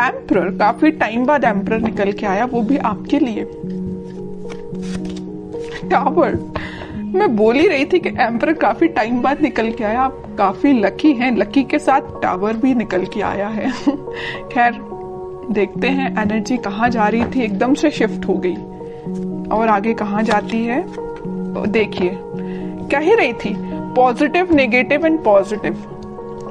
Emperor, काफी time बाद emperor निकल के आया, वो भी आपके लिए। टावर, मैं बोल ही रही थी कि एम्परर काफी टाइम बाद निकल के आया, आप काफी लकी हैं, लकी के साथ टावर भी निकल के आया है। खैर देखते हैं एनर्जी कहाँ जा रही थी, एकदम से शिफ्ट हो गई और आगे कहाँ जाती है। देखिए कह ही रही थी पॉजिटिव, नेगेटिव एंड पॉजिटिव।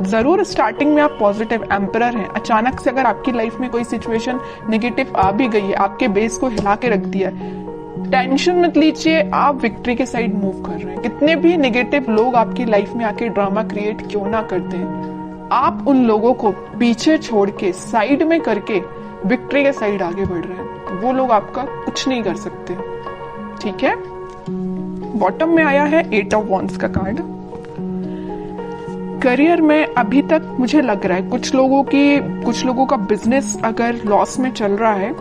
जरूर स्टार्टिंग में आप पॉजिटिव एम्परर हैं, अचानक से अगर आपकी लाइफ में कोई सिचुएशन नेगेटिव आ भी गई है, आपके बेस को हिला के रख दिया है, टेंशन मत लीजिए, आप विक्ट्री के साइड मूव कर रहे हैं। कितने भी नेगेटिव लोग आपकी लाइफ में आके ड्रामा क्रिएट क्यों ना करते हैं, आप उन लोगों को पीछे छोड़ के साइड में करके विक्ट्री के साइड आगे बढ़ रहे हैं। वो लोग आपका कुछ नहीं कर सकते, ठीक है। बॉटम में आया है 8 ऑफ वॉन्ड्स का कार्ड। करियर में अभी तक मुझे लग रहा है कुछ लोगों का बिजनेस अगर लॉस में चल रहा है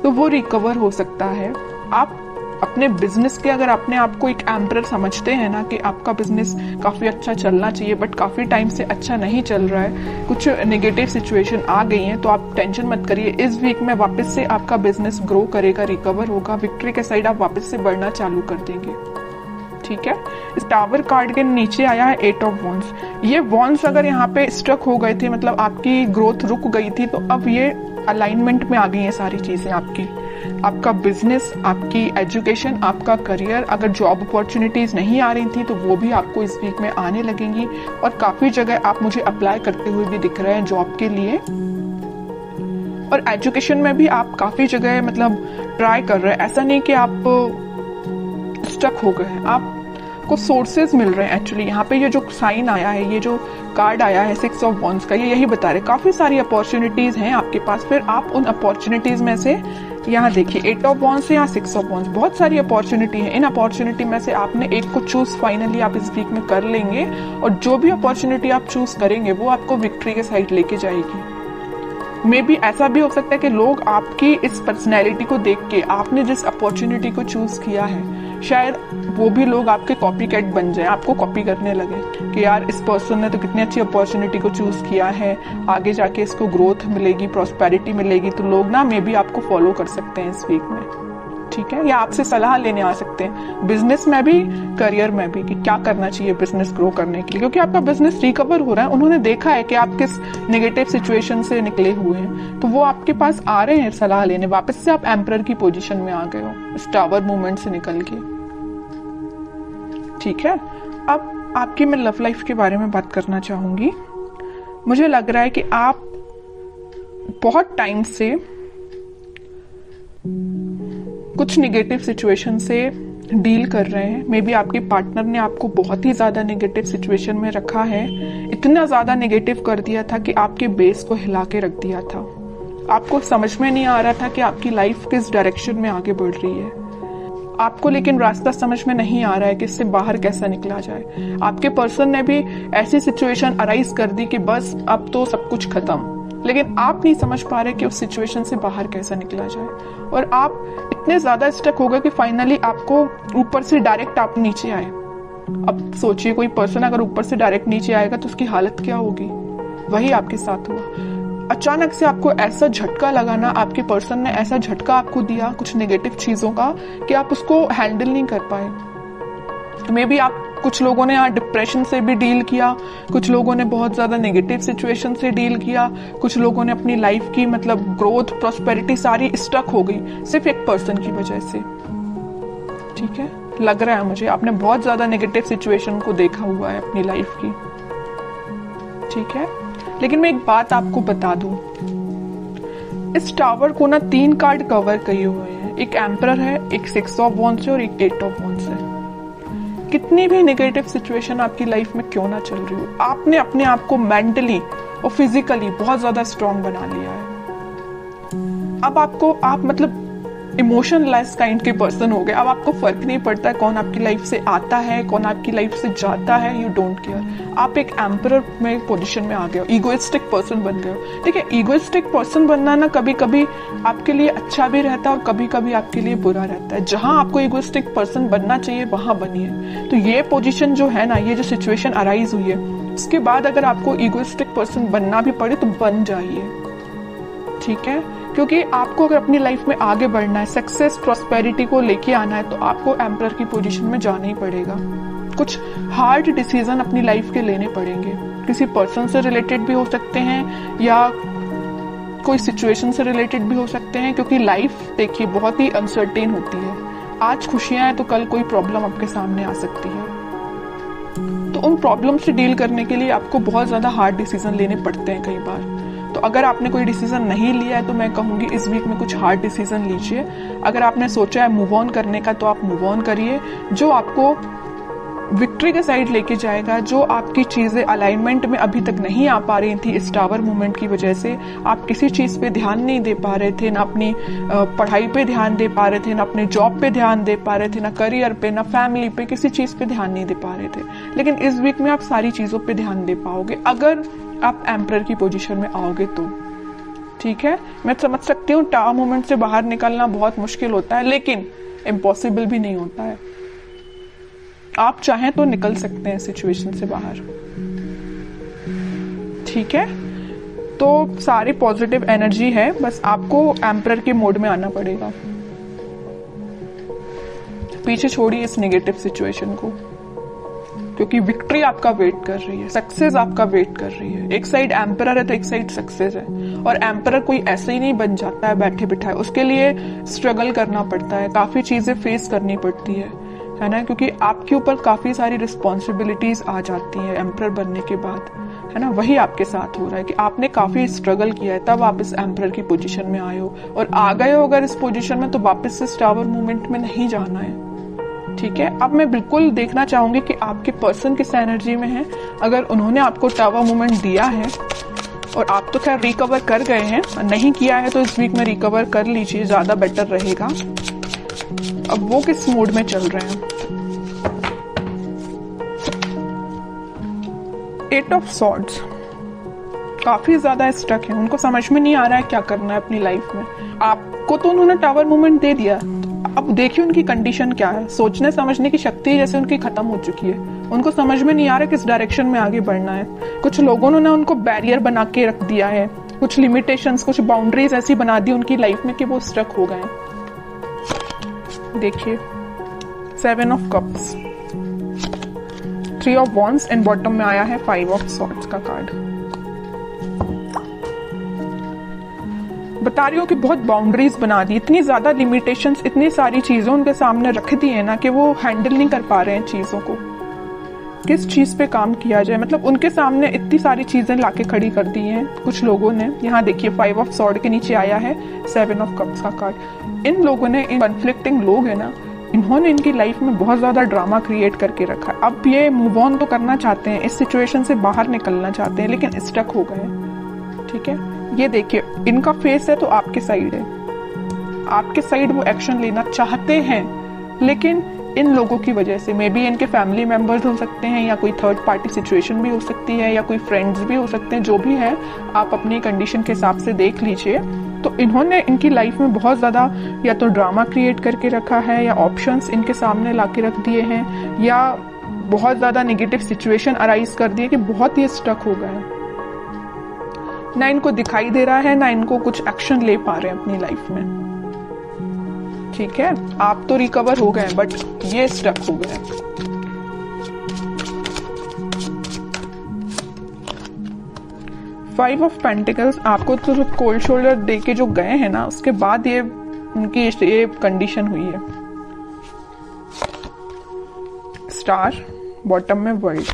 तो वो रिकवर हो सकता है। आप अपने बिजनेस के अगर अपने आप को एक एम्परर समझते हैं ना कि आपका बिजनेस काफी अच्छा चलना चाहिए बट काफी टाइम से अच्छा नहीं चल रहा है, कुछ नेगेटिव सिचुएशन आ गई हैं, तो आप टेंशन मत करिए। इस वीक में वापस से आपका बिजनेस ग्रो करेगा, रिकवर होगा, विक्ट्री के साइड आप वापस से बढ़ना चालू कर देंगे, ठीक है। इस टावर कार्ड के नीचे आया है 8 ऑफ वॉन्ड्स। ये वॉन्ड्स अगर यहाँ पे स्ट्रक हो गए थे, मतलब आपकी ग्रोथ रुक गई थी, तो अब ये अलाइनमेंट में आ गई है सारी चीजें आपकी। आपका बिजनेस, आपकी एजुकेशन, आपका करियर, अगर जॉब अपॉर्चुनिटीज नहीं आ रही थी तो वो भी आपको इस वीक में आने लगेंगी। और काफी जगह आप मुझे अप्लाई करते हुए भी दिख रहे हैं जॉब के लिए। और एजुकेशन में भी आप काफी जगह मतलब ट्राई कर रहे हैं, ऐसा नहीं कि आप स्टक हो गए हैं, आपको सोर्सेज मिल रहे हैं। एक्चुअली यहाँ पे ये जो साइन आया है, ये जो कार्ड आया है 6 ऑफ वॉन्ड्स का, ये यही बता रहे काफी सारी अपॉर्चुनिटीज हैं आपके पास। फिर आप उन अपॉर्चुनिटीज में से, यहाँ देखिए 8 ऑफ वॉन्ड्स है, यहाँ 6 ऑफ वॉन्ड्स, बहुत सारी अपॉर्चुनिटी है। इन अपॉर्चुनिटी में से आपने एक को चूज फाइनली आप इस वीक में कर लेंगे, और जो भी अपॉर्चुनिटी आप चूज करेंगे वो आपको विक्ट्री के साइड लेके जाएगी। मे बी ऐसा भी हो सकता है कि लोग आपकी इस पर्सनैलिटी को देख के, आपने जिस अपॉर्चुनिटी को चूज किया है, शायद वो भी लोग आपके कॉपी कैट बन जाए, आपको कॉपी करने लगे कि यार इस पर्सन ने तो कितनी अच्छी अपॉर्चुनिटी को चूज किया है, आगे जाके इसको ग्रोथ मिलेगी, प्रॉस्पेरिटी मिलेगी। तो लोग ना मे बी आपको फॉलो कर सकते हैं इस वीक में, ठीक है, या आपसे सलाह लेने आ सकते हैं, बिजनेस में भी, करियर में भी, कि क्या करना चाहिए बिजनेस ग्रो करने के लिए, क्योंकि आपका बिजनेस रिकवर हो रहा है। उन्होंने देखा है कि आप किस नेगेटिव सिचुएशन से निकले हुए हैं, तो वो आपके पास आ रहे हैं सलाह लेने। वापस से आप एम्परर की पोजीशन में आ गए हो इस टावर मूवमेंट से निकल के, ठीक है। अब आपकी मैं लव लाइफ के बारे में बात करना चाहूंगी। मुझे लग रहा है कि आप बहुत टाइम से कुछ नेगेटिव सिचुएशन से डील कर रहे हैं। मे बी आपके पार्टनर ने आपको बहुत ही ज्यादा नेगेटिव सिचुएशन में रखा है, इतना ज्यादा नेगेटिव कर दिया था कि आपके बेस को हिला के रख दिया था। आपको समझ में नहीं आ रहा था कि आपकी लाइफ किस डायरेक्शन में आगे बढ़ रही है, आपको लेकिन रास्ता समझ में नहीं आ रहा है कि इससे बाहर कैसा निकला जाए। आपके पर्सन ने भी ऐसी सिचुएशन अराइज कर दी कि बस अब तो सब कुछ खत्म, लेकिन आप नहीं समझ पा रहे कि उस सिचुएशन से बाहर कैसा निकला जाए। और आप इतने ज्यादा स्टक हो गए कि फाइनली आपको ऊपर से डायरेक्ट आप नीचे आए। अब सोचिए कोई पर्सन अगर ऊपर से डायरेक्ट नीचे आएगा तो उसकी हालत क्या होगी। वही आपके साथ हुआ। अचानक से आपको ऐसा झटका लगा ना, आपके पर्सन ने ऐसा झटका आपको दिया कुछ नेगेटिव चीजों का कि आप उसको हैंडल नहीं कर पाए। मे बी आप, कुछ लोगों ने यहाँ डिप्रेशन से भी डील किया, कुछ लोगों ने बहुत ज्यादा नेगेटिव सिचुएशन से डील किया, कुछ लोगों ने अपनी लाइफ की मतलब ग्रोथ, प्रॉस्पेरिटी सारी स्टक हो गई सिर्फ एक पर्सन की वजह से, ठीक है। लग रहा है मुझे आपने बहुत ज्यादा नेगेटिव सिचुएशन को देखा हुआ है अपनी लाइफ की, ठीक है। लेकिन मैं एक बात आपको बता दूं, इस टावर को ना 3 कार्ड कवर किए हुए हैं। एक एम्परर है, एक 6 ऑफ वॉन्ड्स है और एक 8 ऑफ वॉन्ड्स है। कितनी भी नेगेटिव सिचुएशन आपकी लाइफ में क्यों ना चल रही हो, आपने अपने आप को मेंटली और फिजिकली बहुत ज्यादा स्ट्रांग बना लिया है। अब आपको, आप मतलब इमोशनलेस काइंड के पर्सन हो गए। अब आपको फर्क नहीं पड़ता है कौन आपकी लाइफ से आता है, कौन आपकी लाइफ से जाता है, यू डोंट केयर। आप एक एम्परर में पोजीशन में आ गए हो, ईगोइस्टिक पर्सन बन गए हो। ठीक है, ईगोइस्टिक पर्सन बनना ना कभी कभी आपके लिए अच्छा भी रहता है और कभी कभी आपके लिए बुरा रहता है। जहां आपको ईगोइस्टिक पर्सन बनना चाहिए वहां बनिए। तो ये पोजीशन जो है ना, ये जो सिचुएशन अराइज हुई है, उसके बाद अगर आपको ईगोइस्टिक पर्सन बनना भी पड़े तो बन जाइए, ठीक है, क्योंकि आपको अगर अपनी लाइफ में आगे बढ़ना है, सक्सेस प्रॉस्पेरिटी को लेके आना है, तो आपको एम्परर की पोजीशन में जाना ही पड़ेगा। कुछ हार्ड डिसीजन अपनी लाइफ के लेने पड़ेंगे, किसी पर्सन से रिलेटेड भी हो सकते हैं या कोई सिचुएशन से रिलेटेड भी हो सकते हैं, क्योंकि लाइफ देखिए बहुत ही अनसर्टेन होती है। आज खुशियां हैं तो कल कोई प्रॉब्लम आपके सामने आ सकती है, तो उन प्रॉब्लम से डील करने के लिए आपको बहुत ज्यादा हार्ड डिसीजन लेने पड़ते हैं कई बार। तो अगर आपने कोई डिसीजन नहीं लिया है तो मैं कहूंगी इस वीक में कुछ हार्ड डिसीजन लीजिए। अगर आपने सोचा है मूव ऑन करने का तो आप मूव ऑन करिए, जो आपको विक्ट्री के साइड लेके जाएगा। जो आपकी चीजें अलाइनमेंट में अभी तक नहीं आ पा रही थी इस टावर मूवमेंट की वजह से, आप किसी चीज पे ध्यान नहीं दे पा रहे थे, ना अपनी पढ़ाई पे ध्यान दे पा रहे थे, ना अपने जॉब पे ध्यान दे पा रहे थे, ना करियर पे, ना फैमिली पे, किसी चीज पे ध्यान नहीं दे पा रहे थे। लेकिन इस वीक में आप सारी चीजों पे ध्यान दे पाओगे अगर आप एम्परर की पोजीशन में आओगे तो। ठीक है, मैं समझ सकती हूँ टावर मूवमेंट से बाहर निकलना बहुत मुश्किल होता है, लेकिन इम्पॉसिबल भी नहीं होता है। आप चाहें तो निकल सकते हैं सिचुएशन से बाहर। ठीक है, तो सारी पॉजिटिव एनर्जी है, बस आपको एम्परर के मोड में आना पड़ेगा। पीछे छोड़िए इस नेगेटिव सिचुएशन को, क्योंकि विक्ट्री आपका वेट कर रही है, सक्सेस आपका वेट कर रही है। एक साइड एम्परर है तो एक साइड सक्सेस है, और एम्परर कोई ऐसे ही नहीं बन जाता है बैठे बिठाए, उसके लिए स्ट्रगल करना पड़ता है, काफी चीजें फेस करनी पड़ती है ना, क्योंकि आपके ऊपर काफी सारी रिस्पॉन्सिबिलिटीज आ जाती हैं एम्परर बनने के बाद, है ना। वही आपके साथ हो रहा है कि आपने काफी स्ट्रगल किया है, तब आप इस एम्परर की पोजीशन में आए हो, और आ गए हो अगर इस पोजीशन में तो वापस से टावर मूवमेंट में नहीं जाना है। ठीक है, अब मैं बिल्कुल देखना चाहूंगी कि आपके पर्सन किस एनर्जी में है। अगर उन्होंने आपको टावर मूवमेंट दिया है और आप तो खैर रिकवर कर गए हैं, नहीं किया है तो इस वीक में रिकवर कर लीजिए, ज्यादा बेटर रहेगा। अब वो किस मोड में चल रहे हैं? 8 ऑफ सॉर्ड्स, काफी ज्यादा स्टक है, उनको समझ में नहीं आ रहा है क्या करना है अपनी लाइफ में। आपको तो उन्होंने टावर मूवमेंट दे दिया, अब देखिए उनकी कंडीशन क्या है। सोचने समझने की शक्ति जैसे उनकी खत्म हो चुकी है, उनको समझ में नहीं आ रहा किस डायरेक्शन में आगे बढ़ना है। कुछ लोगों ने उनको बैरियर बना के रख दिया है, कुछ लिमिटेशंस, कुछ बाउंड्रीज ऐसी बना दी उनकी लाइफ में कि वो स्टक हो गए। देखिए 7 of cups, 3 of wands and bottom में आया है 5 ऑफ सॉर्ड्स का कार्ड। बता रही हूँ कि बहुत बाउंड्रीज बना दी, इतनी ज्यादा लिमिटेशंस, इतनी सारी चीजें उनके सामने रख दी है ना कि वो हैंडल नहीं कर पा रहे हैं चीजों को। किस चीज पे काम किया जाए, मतलब उनके सामने इतनी सारी चीजें लाके खड़ी कर दी हैं कुछ लोगों ने। यहाँ देखिए 5 ऑफ सॉर्ड के नीचे आया है 7 ऑफ कप्स का कार्ड। इन लोगों ने, इन कॉन्फ्लिक्टिंग लोग है ना, इन्होंने इनकी लाइफ में बहुत ज्यादा ड्रामा क्रिएट करके रखा है। अब ये मूव ऑन तो करना चाहते हैं, इस सिचुएशन से बाहर निकलना चाहते हैं, लेकिन स्टक हो गए। ठीक है, ये देखिए इनका फेस है तो आपके साइड है, आपके साइड वो एक्शन लेना चाहते हैं, लेकिन इन लोगों की वजह से, मे बी इनके फैमिली मेंबर्स हो सकते हैं, या कोई थर्ड पार्टी सिचुएशन भी हो सकती है, या कोई फ्रेंड्स भी हो सकते हैं, जो भी है आप अपनी कंडीशन के हिसाब से देख लीजिए। तो इन्होंने इनकी लाइफ में बहुत ज्यादा या तो ड्रामा क्रिएट करके रखा है, या ऑप्शंस इनके सामने लाके रख दिए हैं, या बहुत ज्यादा नेगेटिव सिचुएशन अराइज कर दिए कि बहुत ही स्टक हो गए। ना इनको दिखाई दे रहा है, ना इनको कुछ एक्शन ले पा रहे हैं अपनी लाइफ में। ठीक है, आप तो रिकवर हो गए बट ये स्टक हो गए। फाइव ऑफ पेंटिकल्स, आपको तो कोल्ड शोल्डर दे के जो गए हैं ना, उसके बाद ये उनकी ये कंडीशन हुई है। स्टार, बॉटम में वर्ल्ड।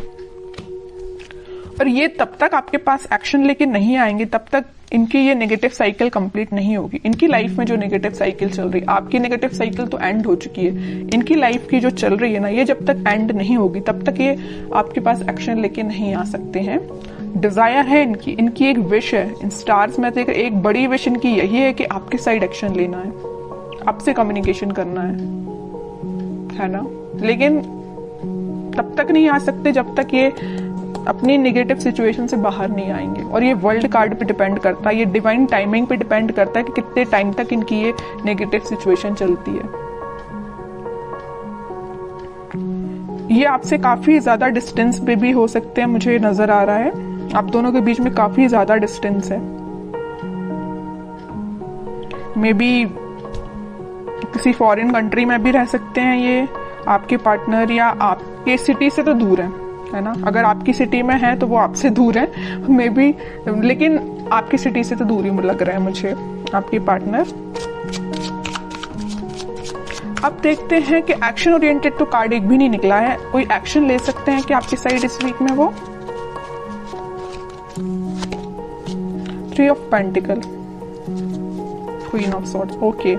और ये तब तक आपके पास एक्शन लेके नहीं आएंगे, तब तक इनकी ये नेगेटिव साइकिल कंप्लीट नहीं होगी। इनकी लाइफ में जो नेगेटिव साइकिल चल रही, आपकी नेगेटिव साइकिल तो एंड हो चुकी है, इनकी लाइफ की जो चल रही है ना, ये जब तक एंड नहीं होगी तब तक ये आपके पास एक्शन लेके नहीं आ सकते हैं। डिजायर है इनकी एक विश है। इन स्टार्स में से एक बड़ी विश इनकी यही है कि आपके साइड एक्शन लेना है, आपसे कम्युनिकेशन करना है ना। लेकिन तब तक नहीं आ सकते जब तक ये अपनी नेगेटिव सिचुएशन से बाहर नहीं आएंगे। और ये वर्ल्ड कार्ड पे डिपेंड करता है, ये डिवाइन टाइमिंग पे डिपेंड करता है कि कितने टाइम तक इनकी ये नेगेटिव सिचुएशन चलती है। ये आपसे काफी ज्यादा डिस्टेंस पे भी हो सकते हैं, मुझे नजर आ रहा है आप दोनों के बीच में काफी ज्यादा डिस्टेंस है। मे बी किसी फॉरेन कंट्री में भी रह सकते हैं ये आपके पार्टनर, या आपके सिटी से तो दूर है ना। अगर आपकी सिटी में है तो वो आपसे दूर है मे बी, लेकिन आपकी सिटी से तो दूर ही लग रहा है मुझे आपके पार्टनर। अब देखते हैं कि एक्शन ओरिएंटेड तो कार्ड एक भी नहीं निकला है। कोई एक्शन ले सकते हैं कि आपकी साइड इस वीक में वो 3 of pentacle, queen of swords. Okay,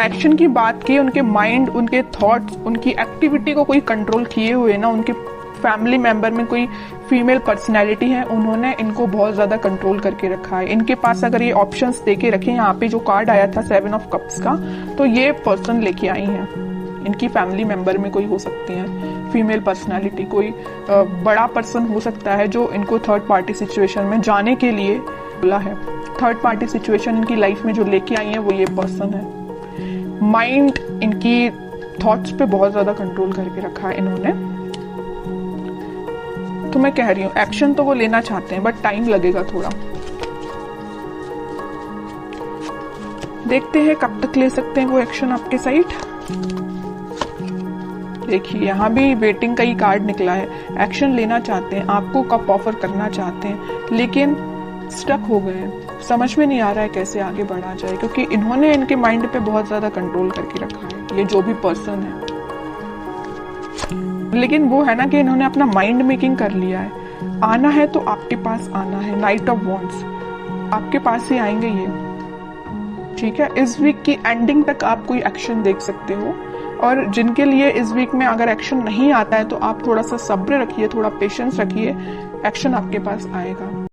action की बात की, उनके माइंड, उनके थॉट्स, उनकी एक्टिविटी को कोई कंट्रोल किए हुए ना, उनके फैमिली मेंबर में कोई फीमेल पर्सनैलिटी है, उन्होंने इनको बहुत ज्यादा कंट्रोल करके रखा है। इनके पास अगर ये ऑप्शंस देके रखे, यहाँ पे जो कार्ड आया था 7 ऑफ कप्स का, तो ये पर्सन लेके आई हैं। इनकी फैमिली मेंबर में कोई हो सकती है फीमेल पर्सनैलिटी, कोई बड़ा पर्सन हो सकता है जो इनको थर्ड पार्टी सिचुएशन में जाने के लिए बोला है। थर्ड पार्टी सिचुएशन इनकी लाइफ में जो लेके आई है वो ये पर्सन है। माइंड, इनकी थॉट्स पे बहुत ज्यादा कंट्रोल करके रखा है इन्होंने। तो मैं कह रही हूँ एक्शन तो वो लेना चाहते हैं बट टाइम लगेगा थोड़ा। देखते हैं कब तक ले सकते हैं वो एक्शन आपके साइड। देखिए यहाँ भी वेटिंग का ही कार्ड निकला है। एक्शन लेना चाहते हैं, आपको कब ऑफर करना चाहते हैं, लेकिन स्टक हो गए हैं, समझ में नहीं आ रहा है कैसे आगे बढ़ा जाए, क्योंकि इन्होंने इनके माइंड पे बहुत ज्यादा कंट्रोल करके रखा है, ये जो भी पर्सन है। लेकिन वो है ना कि इन्होंने अपना माइंड मेकिंग कर लिया है। आना है तो आपके पास आना है। नाइट ऑफ वॉन्ड्स, आपके पास ही आएंगे ये, ठीक है। इस वीक की एंडिंग तक आप कोई एक्शन देख सकते हो, और जिनके लिए इस वीक में अगर एक्शन नहीं आता है तो आप थोड़ा सा सब्र रखिए, थोड़ा पेशेंस रखिए, एक्शन आपके पास आएगा।